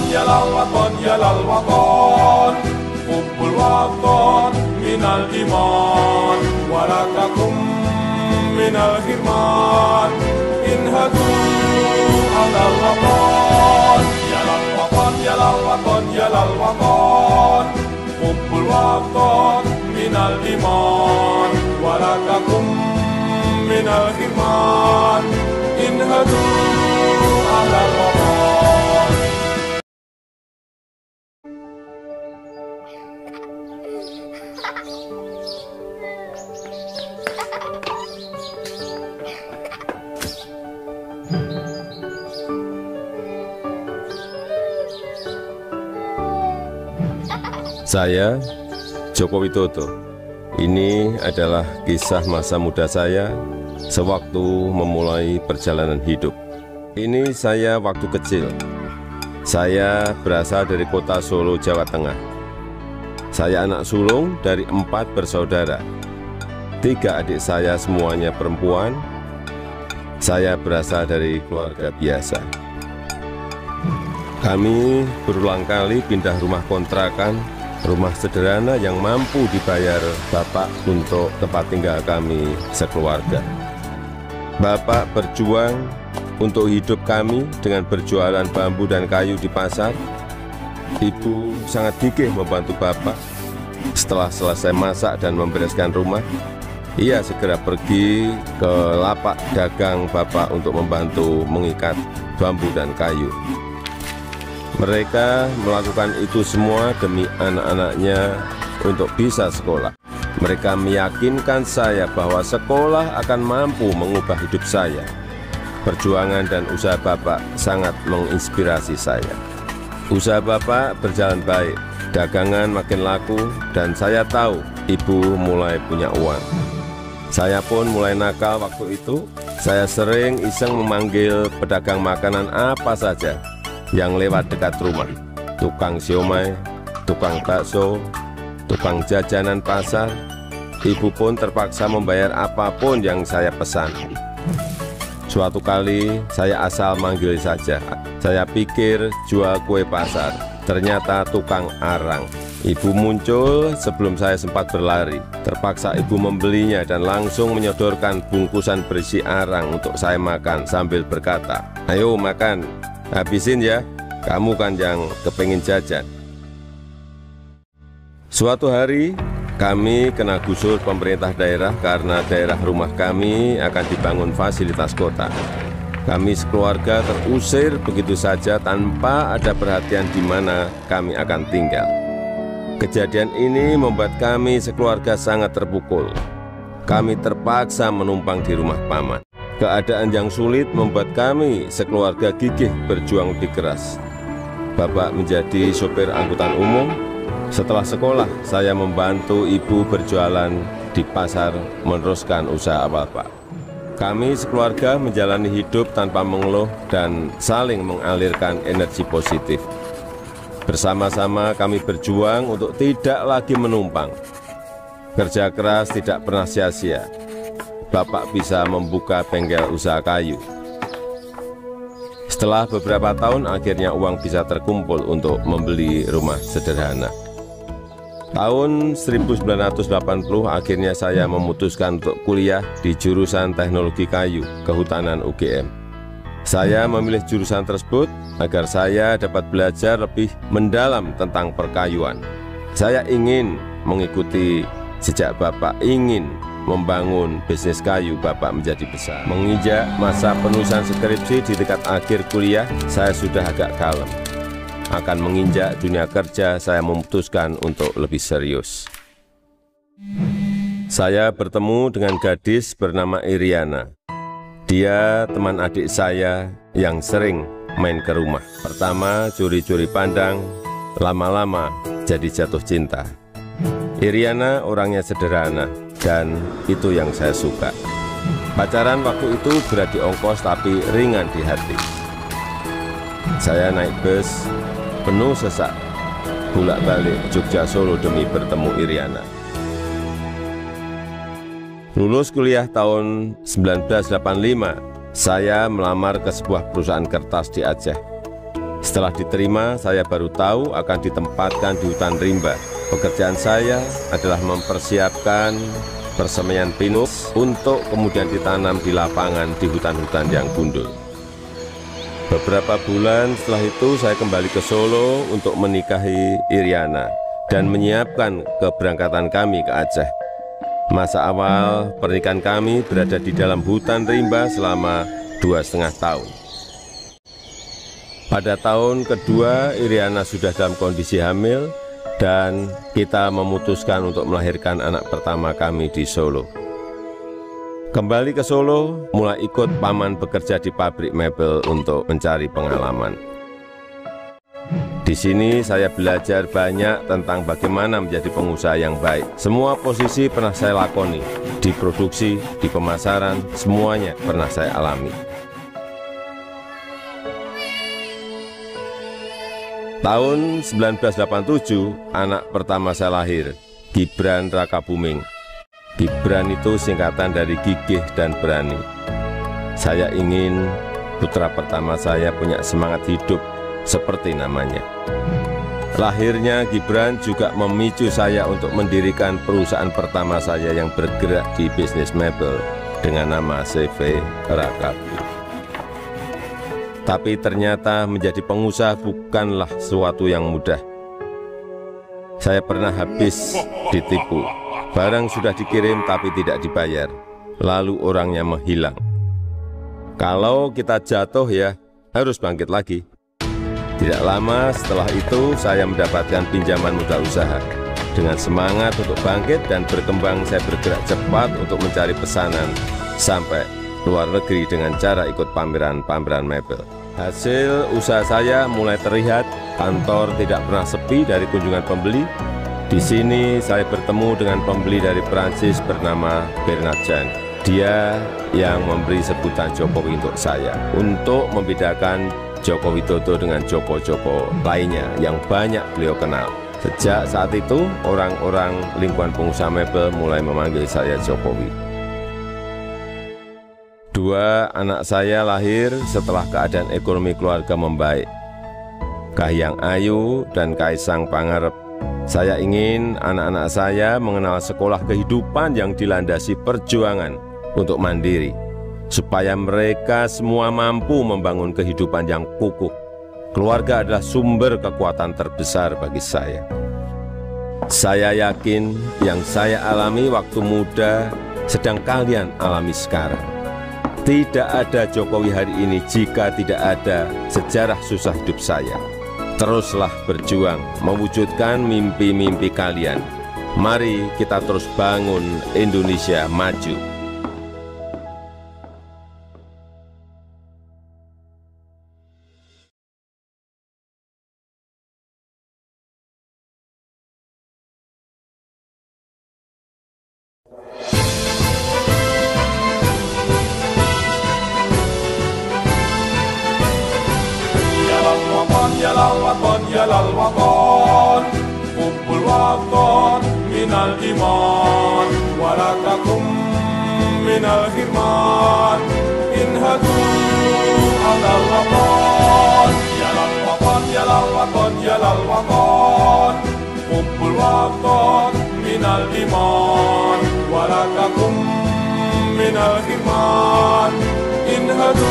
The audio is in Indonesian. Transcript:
ya lal waton, hubbul waton minal iman, warakakum minal hirman, inhadu alal waton, ya lal waton, ya lal waton, ya lal waton, hubbul waton minal iman, warakakum minal hirman, inhadu alal waton. Saya, Joko Widodo. Ini adalah kisah masa muda saya sewaktu memulai perjalanan hidup. Ini saya waktu kecil. Saya berasal dari kota Solo, Jawa Tengah. Saya anak sulung dari 4 bersaudara. 3 adik saya semuanya perempuan. Saya berasal dari keluarga biasa. Kami berulang kali pindah rumah kontrakan, rumah sederhana yang mampu dibayar Bapak untuk tempat tinggal kami sekeluarga. Bapak berjuang untuk hidup kami dengan berjualan bambu dan kayu di pasar. Ibu sangat gigih membantu Bapak. Setelah selesai masak dan membereskan rumah, ia segera pergi ke lapak dagang Bapak untuk membantu mengikat bambu dan kayu. Mereka melakukan itu semua demi anak-anaknya untuk bisa sekolah. Mereka meyakinkan saya bahwa sekolah akan mampu mengubah hidup saya. Perjuangan dan usaha Bapak sangat menginspirasi saya. Usaha Bapak berjalan baik, dagangan makin laku, dan saya tahu Ibu mulai punya uang. Saya pun mulai nakal waktu itu. Saya sering iseng memanggil pedagang makanan apa saja yang lewat dekat rumah, tukang siomay, tukang bakso, tukang jajanan pasar. Ibu pun terpaksa membayar apapun yang saya pesan. Suatu kali saya asal manggil saja. Saya pikir jual kue pasar, ternyata tukang arang. Ibu muncul sebelum saya sempat berlari. Terpaksa ibu membelinya dan langsung menyodorkan bungkusan berisi arang untuk saya makan sambil berkata, "Ayo makan, habisin ya, kamu kan yang kepingin jajan." Suatu hari kami kena gusur pemerintah daerah karena daerah rumah kami akan dibangun fasilitas kota. Kami sekeluarga terusir begitu saja tanpa ada perhatian di mana kami akan tinggal. Kejadian ini membuat kami sekeluarga sangat terpukul. Kami terpaksa menumpang di rumah paman. Keadaan yang sulit membuat kami sekeluarga gigih berjuang lebih keras. Bapak menjadi sopir angkutan umum. Setelah sekolah, saya membantu ibu berjualan di pasar meneruskan usaha Bapak. Kami sekeluarga menjalani hidup tanpa mengeluh dan saling mengalirkan energi positif. Bersama-sama kami berjuang untuk tidak lagi menumpang. Kerja keras tidak pernah sia-sia. Bapak bisa membuka bengkel usaha kayu. Setelah beberapa tahun, akhirnya uang bisa terkumpul untuk membeli rumah sederhana. Tahun 1980, akhirnya saya memutuskan untuk kuliah di jurusan Teknologi Kayu, Kehutanan UGM. Saya memilih jurusan tersebut agar saya dapat belajar lebih mendalam tentang perkayuan. Saya ingin mengikuti jejak Bapak, ingin membangun bisnis kayu Bapak menjadi besar. Menginjak masa penulisan skripsi di tingkat akhir kuliah, saya sudah agak kalem. Akan menginjak dunia kerja, saya memutuskan untuk lebih serius. Saya bertemu dengan gadis bernama Iriana. Dia teman adik saya yang sering main ke rumah. Pertama curi-curi pandang, lama-lama jadi jatuh cinta. Iriana orangnya sederhana, dan itu yang saya suka. Pacaran waktu itu berat di ongkos tapi ringan di hati. Saya naik bus penuh sesak, bolak-balik Jogja Solo demi bertemu Iriana. Lulus kuliah tahun 1985, saya melamar ke sebuah perusahaan kertas di Aceh. Setelah diterima, saya baru tahu akan ditempatkan di hutan rimba. Pekerjaan saya adalah mempersiapkan persemaian pinus untuk kemudian ditanam di lapangan di hutan-hutan yang gundul. Beberapa bulan setelah itu saya kembali ke Solo untuk menikahi Iriana dan menyiapkan keberangkatan kami ke Aceh. Masa awal pernikahan kami berada di dalam hutan rimba selama 2,5 tahun. Pada tahun kedua, Iriana sudah dalam kondisi hamil dan kita memutuskan untuk melahirkan anak pertama kami di Solo. Kembali ke Solo, mulai ikut paman bekerja di pabrik mebel untuk mencari pengalaman. Di sini saya belajar banyak tentang bagaimana menjadi pengusaha yang baik. Semua posisi pernah saya lakoni, di produksi, di pemasaran, semuanya pernah saya alami. Tahun 1987, anak pertama saya lahir, Gibran Rakabuming. Gibran itu singkatan dari gigih dan berani. Saya ingin putra pertama saya punya semangat hidup seperti namanya. Lahirnya Gibran juga memicu saya untuk mendirikan perusahaan pertama saya yang bergerak di bisnis mebel dengan nama CV Rakabu. Tapi ternyata menjadi pengusaha bukanlah sesuatu yang mudah. Saya pernah habis ditipu. Barang sudah dikirim tapi tidak dibayar. Lalu orangnya menghilang. Kalau kita jatuh ya harus bangkit lagi. Tidak lama setelah itu saya mendapatkan pinjaman modal usaha. Dengan semangat untuk bangkit dan berkembang, saya bergerak cepat untuk mencari pesanan sampai luar negeri dengan cara ikut pameran-pameran mebel. Hasil usaha saya mulai terlihat, kantor tidak pernah sepi dari kunjungan pembeli. Di sini saya bertemu dengan pembeli dari Prancis bernama Bernard Jan. Dia yang memberi sebutan Jokowi untuk saya, untuk membedakan Joko Widodo dengan Joko-Joko lainnya yang banyak beliau kenal. Sejak saat itu, orang-orang lingkungan pengusaha mebel mulai memanggil saya Jokowi. 2 anak saya lahir setelah keadaan ekonomi keluarga membaik. Kahiyang Ayu dan Kaisang Pangarep. Saya ingin anak-anak saya mengenal sekolah kehidupan yang dilandasi perjuangan untuk mandiri, supaya mereka semua mampu membangun kehidupan yang kukuh. Keluarga adalah sumber kekuatan terbesar bagi saya. Saya yakin yang saya alami waktu muda sedang kalian alami sekarang. Tidak ada Jokowi hari ini jika tidak ada sejarah susah hidup saya. Teruslah berjuang mewujudkan mimpi-mimpi kalian. Mari kita terus bangun Indonesia maju. Yalal waton, kumpul waton minal iman, warakakum minal hirman, inhadu alal waton. Yalal waton, yalal waton, yalal waton, kumpul waton minal iman, warakakum minal hirman, inhadu